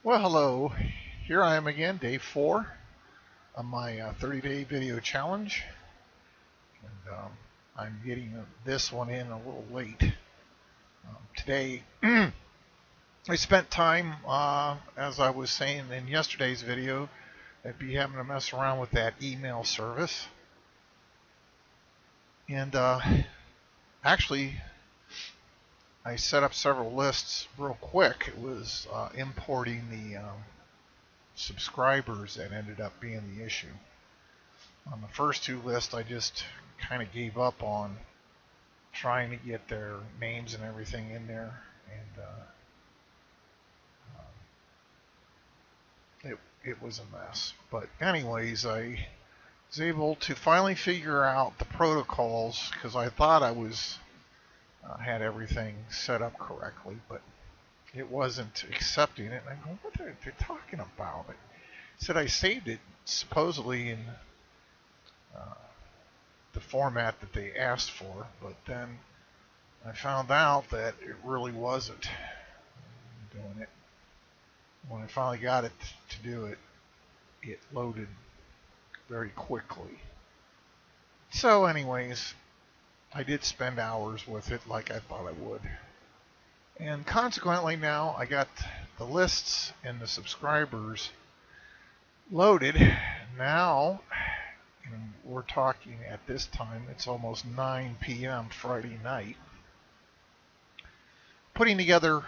Well, hello. Here I am again, day 4 of my 30-day video challenge. And I'm getting this one in a little late. Today, I spent time, as I was saying in yesterday's video, I'd be having to mess around with that email service. And actually, I set up several lists real quick. It was importing the subscribers that ended up being the issue. On the first two lists, I just kind of gave up on trying to get their names and everything in there, and it was a mess. But anyways, I was able to finally figure out the protocols because I thought I was had everything set up correctly, but it wasn't accepting it. And I go, what are they talking about? It said I saved it supposedly in uh, the format that they asked for, but then I found out that it really wasn't doing it. When I finally got it to do it, it loaded very quickly. So anyways, I did spend hours with it like I thought I would. And consequently now I got the lists and the subscribers loaded. Now, and we're talking at this time, it's almost 9 p.m. Friday night. Putting together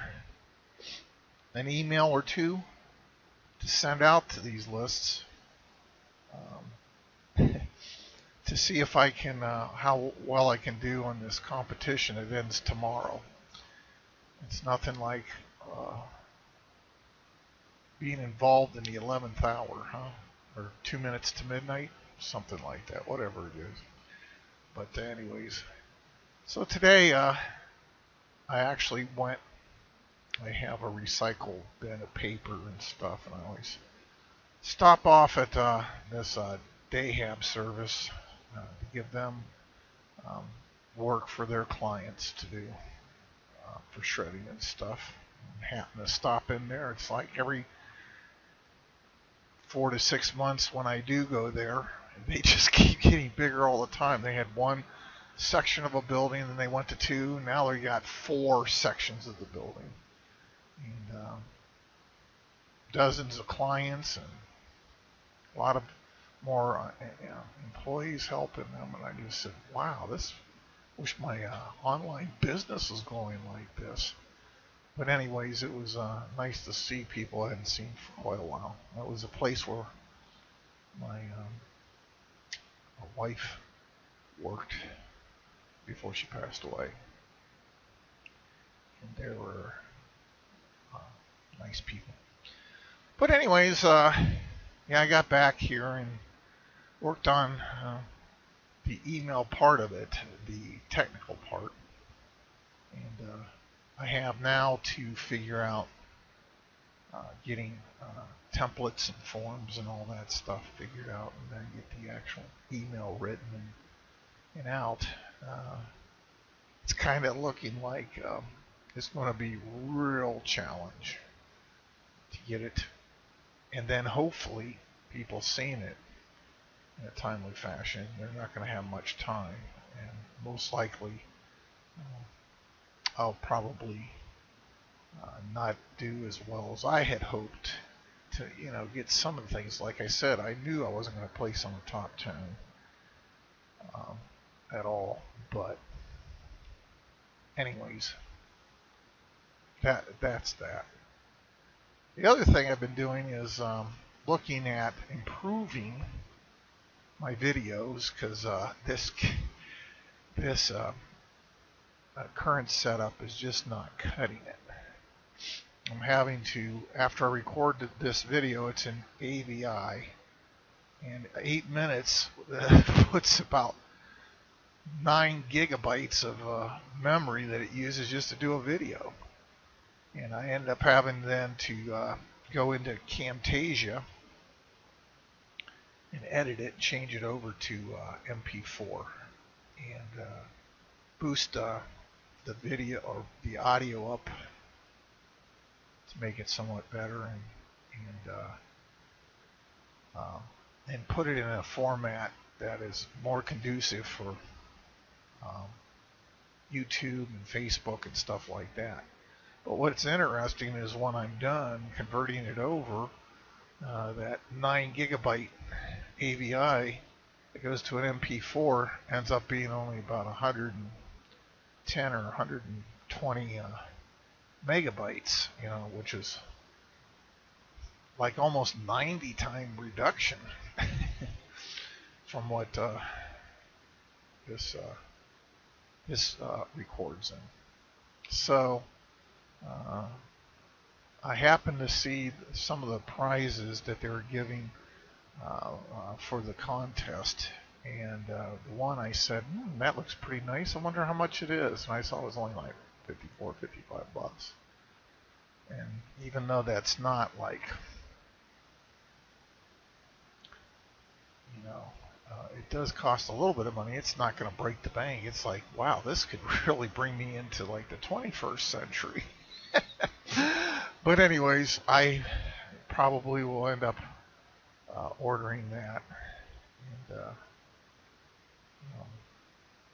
an email or two to send out to these lists to see if I can, how well I can do on this competition. It ends tomorrow. It's nothing like being involved in the 11th hour, huh? Or 2 minutes to midnight, something like that, whatever it is. But anyways, so today I actually went. I have a recycle bin of paper and stuff, and I always stop off at this Dayhab service to give them um, work for their clients to do for shredding and stuff. And happen to stop in there. It's like every 4 to 6 months when I do go there, they just keep getting bigger all the time. They had one section of a building, then they went to two. Now they got 4 sections of the building, and dozens of clients and a lot of more employees helping them. And I just said, "Wow, this wish my online business was going like this." But anyways, it was nice to see people I hadn't seen for quite a while. That was a place where my wife worked before she passed away, and there were uh, nice people. But anyways, yeah, I got back here and worked on the email part of it, the technical part, and I have now to figure out getting templates and forms and all that stuff figured out, and then get the actual email written and out. Uh, it's kind of looking like it's going to be real challenge to get it, and then hopefully people seeing it in a timely fashion. They're not going to have much time, and most likely I'll probably not do as well as I had hoped to, get some of the things. Like I said, I knew I wasn't going to place on the top 10 um, at all. But anyways, that's that. The other thing I've been doing is looking at improving my videos because this current setup is just not cutting it. I'm having to, after I record this video, it's in AVI, and 8 minutes puts about 9 gigabytes of memory that it uses just to do a video. And I end up having then to go into Camtasia and edit it, change it over to MP4, and boost the video or the audio up to make it somewhat better, and and and put it in a format that is more conducive for um, YouTube and Facebook and stuff like that. But what's interesting is when I'm done converting it over, that 9 gigabyte AVI that goes to an MP4 ends up being only about 110 or 120 megabytes, which is like almost 90 time reduction from what this records in. So I happened to see some of the prizes that they were giving for the contest, and the one I said, that looks pretty nice. I wonder how much it is. And I saw it was only like 54, 55 bucks. And even though that's not like, it does cost a little bit of money, it's not going to break the bank. It's like, wow, this could really bring me into like the 21st century. But anyways, I probably will end up ordering that and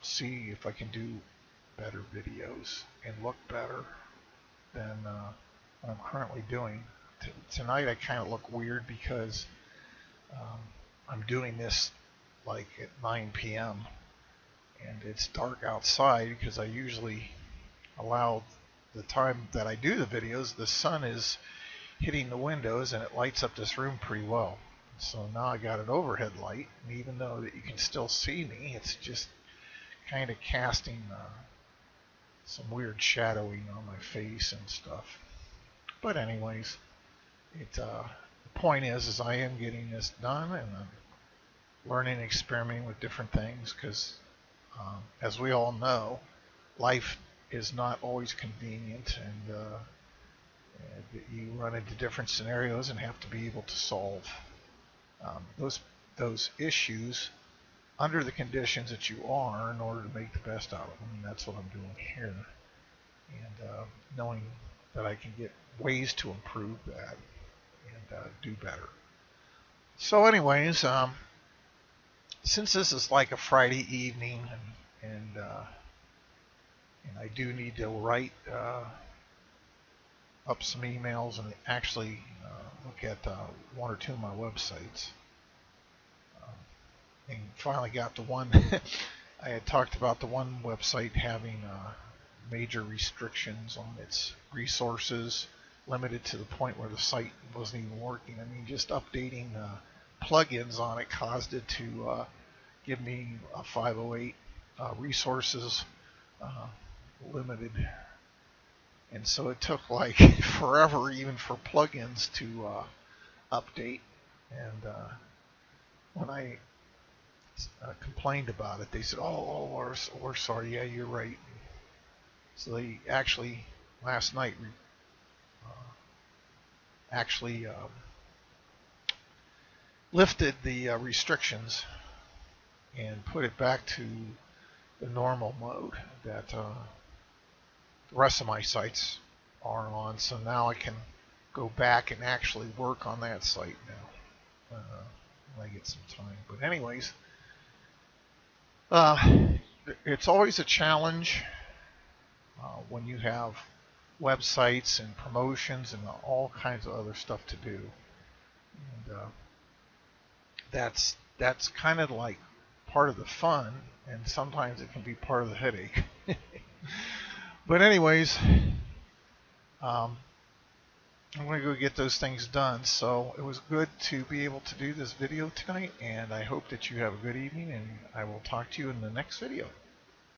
see if I can do better videos and look better than what I'm currently doing. Tonight I kind of look weird because I'm doing this like at 9 p.m. and it's dark outside because I usually allow the time that I do the videos, the sun is hitting the windows and it lights up this room pretty well. So now I got an overhead light, and even though that you can still see me, it's just kind of casting some weird shadowing on my face and stuff. But anyways, the point is I am getting this done, and I'm learning and experimenting with different things because, as we all know, life is not always convenient, and you run into different scenarios and have to be able to solve those issues under the conditions that you are in order to make the best out of them. And that's what I'm doing here, and knowing that I can get ways to improve that and do better. So anyways, since this is like a Friday evening, and I do need to write up some emails and actually look at one or two of my websites. And finally got the one I had talked about, the one website having major restrictions on its resources, limited to the point where the site wasn't even working. I mean, just updating plugins on it caused it to give me a 508 resources limited. And so it took like forever even for plugins to update. And when I complained about it, they said, "Oh, we're sorry. Yeah, you're right." So they actually last night actually lifted the restrictions and put it back to the normal mode that the rest of my sites are on. So now I can go back and actually work on that site now when I get some time. But anyways, it's always a challenge when you have websites and promotions and all kinds of other stuff to do. And that's kind of like part of the fun, and sometimes it can be part of the headache. But anyways, I'm going to go get those things done. So it was good to be able to do this video tonight, and I hope that you have a good evening, and I will talk to you in the next video.